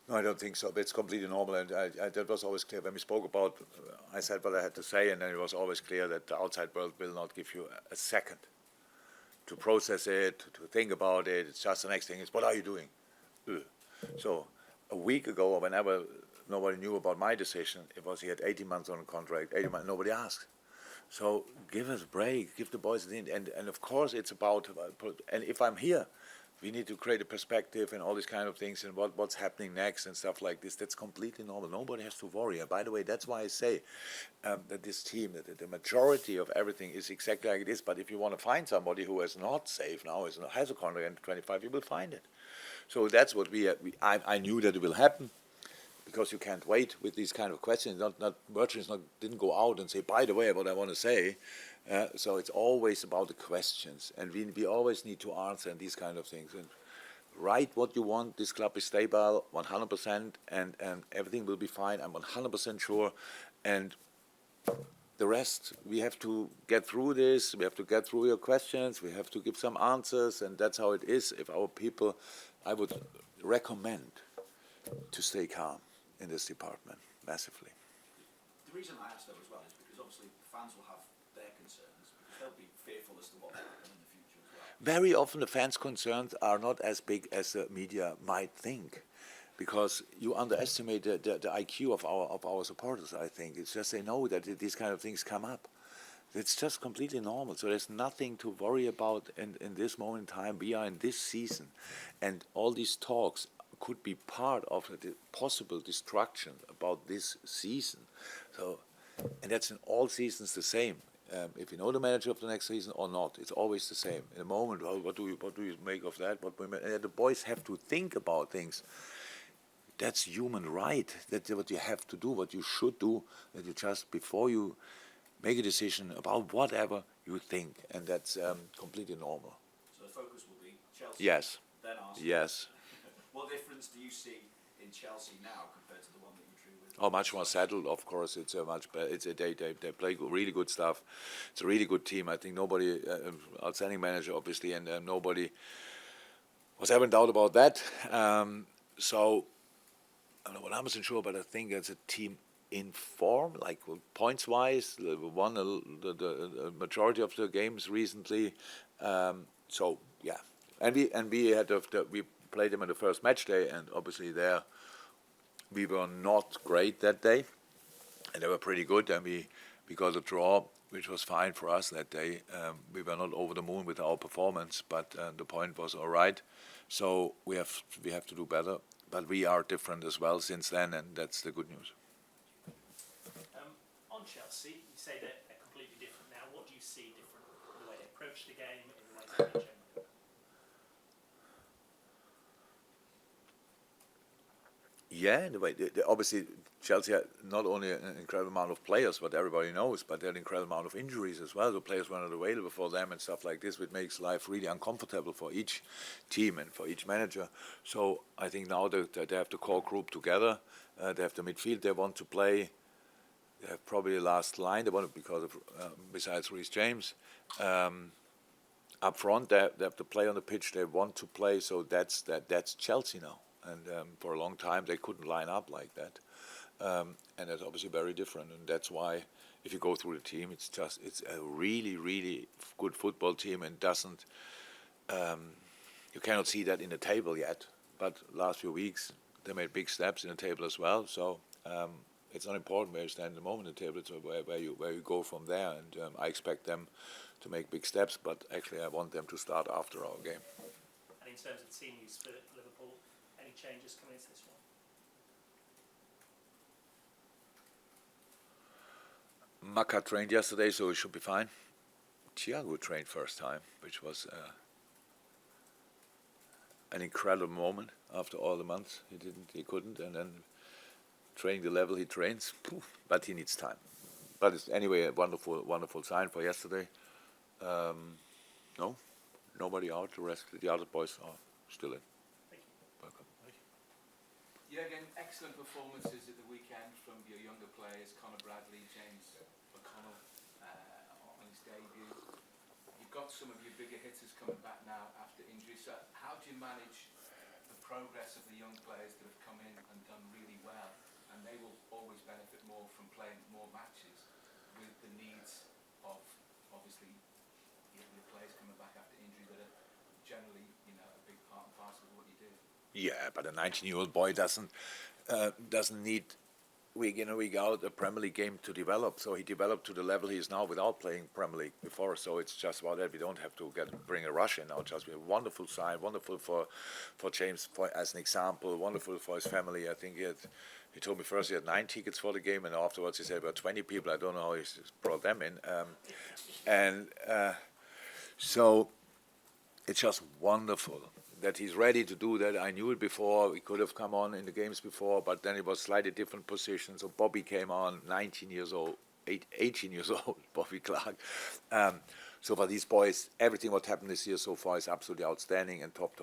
No, I don't think so. But it's completely normal, and that was always clear when we spoke about. I said what I had to say, and then it was always clear that the outside world will not give you a second to process it, to think about it. It's just the next thing is, what are you doing? Ugh. So a week ago, or whenever nobody knew about my decision, it was he had 18 months on a contract. 18 months, nobody asked. So give us a break, give the boys an and of course it's about and if I'm here, we need to create a perspective and all these kind of things and what's happening next and stuff like this. That's completely normal. Nobody has to worry. And by the way, that's why I say that this team, that the majority of everything is exactly like it is. But if you want to find somebody who is not safe now, has a contract in 25, you will find it. So that's what I knew that it will happen. Because you can't wait with these kind of questions. Virgin didn't go out and say, by the way, what I want to say. So it's always about the questions, and we always need to answer and these kind of things. And write what you want. This club is stable, 100%, and everything will be fine. I'm 100% sure. And the rest, we have to get through this. We have to get through your questions. We have to give some answers, and that's how it is. If our people, I would recommend to stay calm in this department massively. The reason I asked though as well is because obviously fans will have their concerns because they'll be fearful as to what will happen in the future as well. Very often the fans' concerns are not as big as the media might think, because you underestimate the IQ of our supporters. I think it's just they know that these kind of things come up. It's just completely normal. So there's nothing to worry about in this moment in time. We are in this season, and all these talks could be part of the possible destruction about this season. So, and that's in all seasons the same. If you know the manager of the next season or not, it's always the same. In a moment, well, what do you make of that? The boys have to think about things. That's human right. That's what you have to do, what you should do. That you just before you make a decision about whatever you think, and that's completely normal. So the focus will be Chelsea. Yes. Then Arsenal. Yes. What difference do you see in Chelsea now compared to the one that you drew with? Oh, much more settled. Of course, it's a much better. They play really good stuff. It's a really good team. I think nobody, outstanding manager, obviously, and nobody was ever in doubt about that. So I'm not 100% sure, but I think it's a team in form, like points wise. They won the majority of the games recently. So yeah, and we played them in the first match day, and obviously there we were not great that day, and they were pretty good, and we got a draw, which was fine for us that day. We were not over the moon with our performance, but the point was all right. So we have to do better, but we are different as well since then, and that's the good news. On Chelsea, you say that they're completely different now. What do you see different in the way they approach the game, in the way they play generally? Yeah, in the way obviously Chelsea had not only an incredible amount of players, what everybody knows, but they had an incredible amount of injuries as well. The players were not available for them and stuff like this, which makes life really uncomfortable for each team and for each manager. So I think now that they have the core group together, they have the midfield they want to play. They have probably the last line they want to, because of besides Reece James. Up front, they have to play on the pitch they want to play. So that's Chelsea now. And for a long time, they couldn't line up like that. And that's obviously very different. And that's why, if you go through the team, it's a really, really good football team, and doesn't. You cannot see that in the table yet. But last few weeks, they made big steps in the table as well. So it's not important where you stand in the moment in the table. It's where you go from there. And I expect them to make big steps. But actually, I want them to start after our game. And in terms of the team use for Liverpool, any changes coming into this one? Maka trained yesterday, so he should be fine. Thiago trained first time, which was an incredible moment after all the months he couldn't, and then training the level he trains, but he needs time. But it's anyway a wonderful sign for yesterday. No, nobody out. The other boys are still in. Jurgen, excellent performances at the weekend from your younger players, Conor Bradley, James McConnell on his debut. You've got some of your bigger hitters coming back now after injury. So how do you manage the progress of the young players that have come in and playing more matches with the needs of obviously your players coming back after injury that are generally, a big part and parcel of what you do. Yeah, but a 19-year-old boy doesn't need week in and week out a Premier League game to develop. So he developed to the level he is now without playing Premier League before. So it's just about that. We don't have to bring a rush in now. Just a wonderful sign, wonderful for James as an example, wonderful for his family. I think he told me first he had 9 tickets for the game, and afterwards he said about 20 people. I don't know how he's brought them in. So it's just wonderful that he's ready to do that. I knew it before. He could have come on in the games before, but then it was slightly different positions. So Bobby came on, 19 years old, 18 years old, Bobby Clark. So for these boys, everything what happened this year so far is absolutely outstanding and top.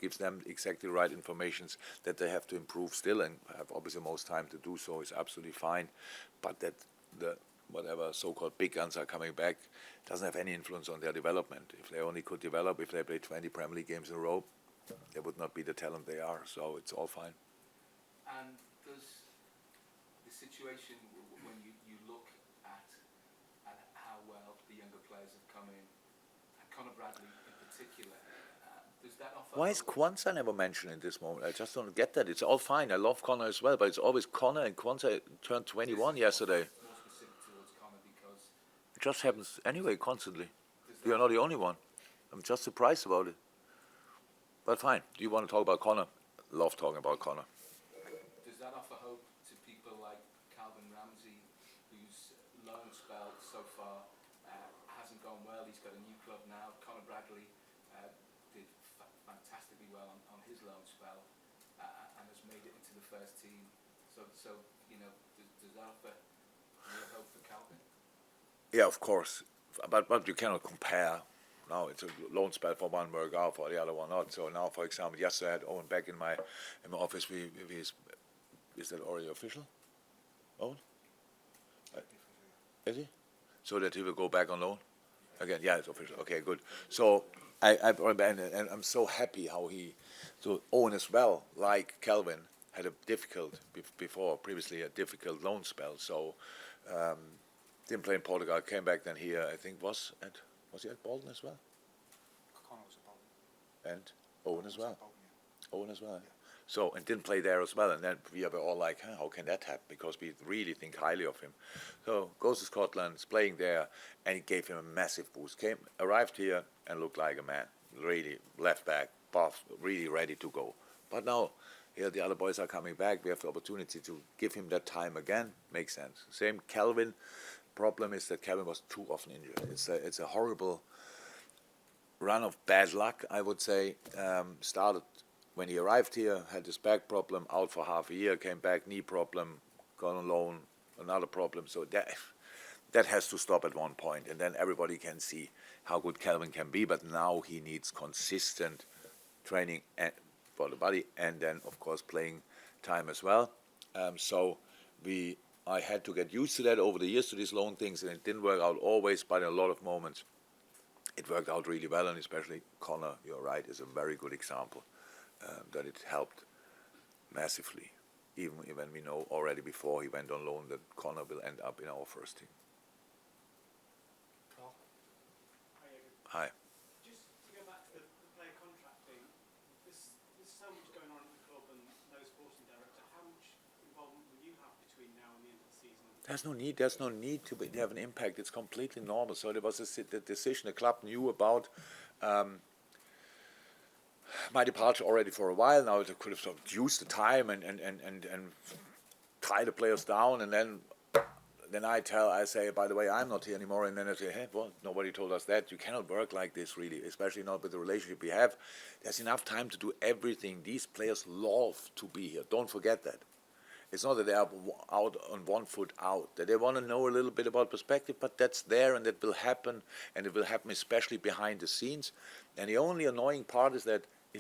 Gives them exactly the right informations that they have to improve still, and have obviously most time to do so is absolutely fine. But that the whatever so-called big guns are coming back doesn't have any influence on their development. If they only could develop, if they play 20 Premier League games in a row, they would not be the talent they are. So it's all fine. And does the situation when you look at how well the younger players have come in, and Conor Bradley in particular, does that offer? Why is Kwanzaa never mentioned in this moment? I just don't get that. It's all fine. I love Conor as well, but it's always Conor, and Kwanzaa turned 21 yesterday. More specific towards Conor because It just happens anyway, constantly. You're not the only one. I'm just surprised about it. But fine. Do you want to talk about Conor? Love talking about Conor. does that offer hope to people like Calvin Ramsey, whose loan spell so far hasn't gone well? He's got a new club now. Conor Bradley did fantastically well on his loan spell and has made it into the first team. So does that offer real hope for Calvin? Yeah, of course. But you cannot compare. No, it's a loan spell for one work out, for the other one not. So now, for example, yesterday I had Owen back in my office. Is that already official? Owen? Is he? So that he will go back on loan? Again, yeah, it's official. Okay, good. So and I'm so happy how so Owen as well, like Calvin, had a previously a difficult loan spell. So didn't play in Portugal, came back then here. I think was he at Bolton as well? Conor was at Bolton. And Owen as well. Bolton, yeah. Owen as well. So, and didn't play there as well. And then we were all like, how can that happen? Because we really think highly of him. So, goes to Scotland, is playing there, and it gave him a massive boost. Arrived here and looked like a man. Really, left back, buff, really ready to go. But now, here the other boys are coming back. We have the opportunity to give him that time again. Makes sense. Same Calvin. Problem is that Calvin was too often injured. It's a horrible run of bad luck, I would say. Started when he arrived here, had his back problem, out for half a year, came back, knee problem, gone on loan, another problem. So that has to stop at one point, and then everybody can see how good Calvin can be. But now he needs consistent training for the body, and then of course playing time as well. I had to get used to that over the years, to these loan things, and it didn't work out always, but in a lot of moments it worked out really well, and especially Conor, you're right, is a very good example that it helped massively, even when we know already before he went on loan that Conor will end up in our first team. Carl? Hi. Just to go back to the player contract thing, there's so much going on at the club and no sporting director. How much involvement will you have between now and the end of the season? There's no need to have an impact. It's completely normal. So there was the decision the club knew about my departure already for a while. Now they could have sort of used the time and tie the players down, and then I say, by the way, I'm not here anymore, and then I say, hey, well, nobody told us that. You cannot work like this, really, especially not with the relationship we have. There's enough time to do everything. These players love to be here. Don't forget that. It's not that they are out on 1 foot out, that they want to know a little bit about perspective, but that's there and that will happen, and it will happen especially behind the scenes. And the only annoying part is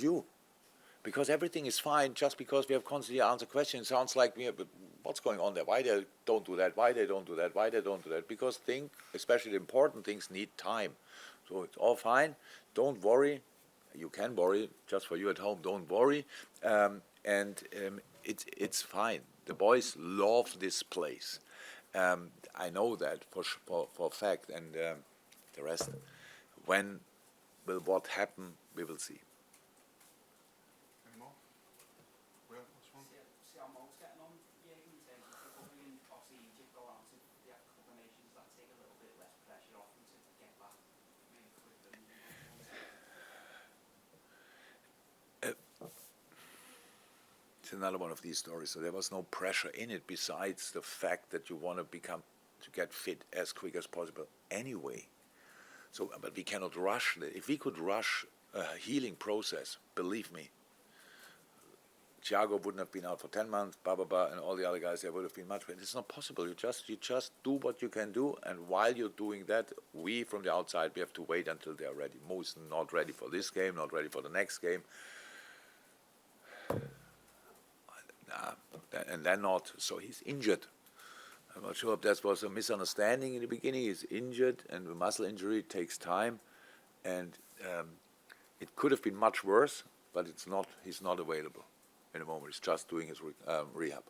you. Because everything is fine just because we have constantly answer questions. It sounds like, but what's going on there? Why they don't do that? Why they don't do that? Why they don't do that? Because especially the important things, need time. So it's all fine. Don't worry. You can worry, just for you at home. Don't worry. It's fine. The boys love this place. I know that for a fact, and the rest, when will what happen, we will see. Any more? Well, what's one? See how Mo's getting on, Jurgen, in terms of recovery, and obviously Egypt go out to the Cup of Nations, that take a little bit less pressure off them to get back maybe quicker than It's another one of these stories. So there was no pressure in it besides the fact that you want to get fit as quick as possible anyway. So, but we cannot rush it. If we could rush a healing process, believe me, Thiago wouldn't have been out for 10 months, and all the other guys, they would have been much better. It's not possible. You just do what you can do, and while you're doing that, we from the outside, we have to wait until they're ready. Mo's not ready for this game, not ready for the next game. And then not. So he's injured. I'm not sure if that was a misunderstanding in the beginning. He's injured, and the muscle injury takes time, and it could have been much worse, but it's not. He's not available in the moment. He's just doing his rehab.